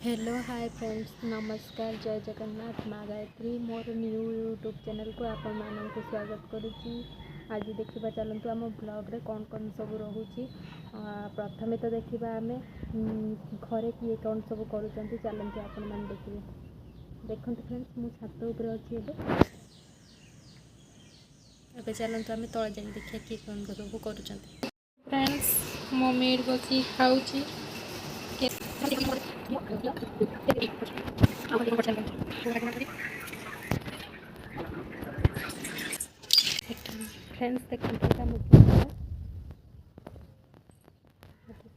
Hello hi friends नमस्कार जय जगन्नाथ माँ Gayatri more new YouTube channel को आपण मानक स्वागत करुच्ची। आज देखा चलतु आम ब्लॉग रे कौन कौन सब रोचे। प्रथमे तो देखा आम घरे किए कौन सब करुँच चलते आपण मैंने देखिए। देखते फ्रेंड्स मु छात उपर अच्छी एवं चलते आम तले जा देखा किए कौन सब कर फ्रेंड्स मो मेड बस खाऊँ फ्रेंड्स देखते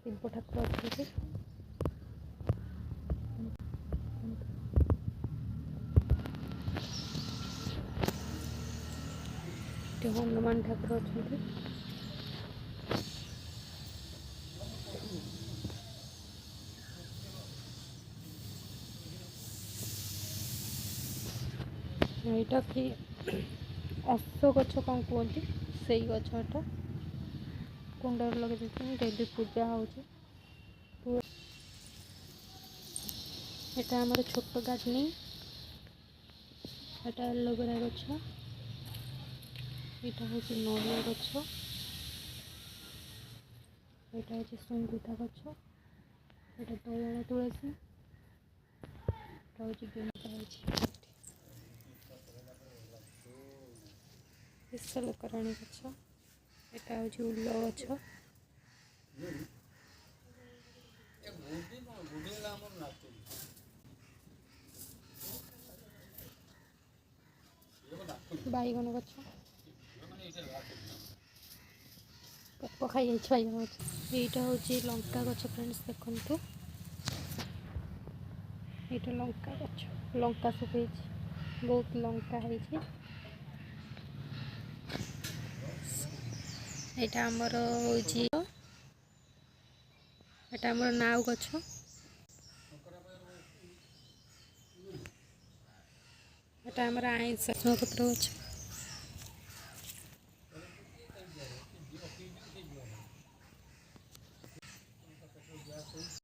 शिव ठाकुर अच्छे हनुमान ठाकुर अच्छे यहाँ कि अश्व गछ कौन कहते से गछटा कुंडर लगे डेली पूजा हो आमर छोट गार्डनिंग एटा एलोवेरा गछ यहाँ हूँ नड़िया गछ यहाँ हूँ संगीता गछ यहाँ दयाला तुलसी हूँ विशालकराणी गछ यहाँ हूँ उल गछ बैगन गछ पोक खाई बैगन गछ यहाँ हूँ लंका गछ फ्रेंड्स देखु यहाँ लंका गछ लंका सुखी बहुत लंका है यहाँ आमर हूँ यहाँ आमर नाउ गछ यहाँ आमर आइंस पत्र गछ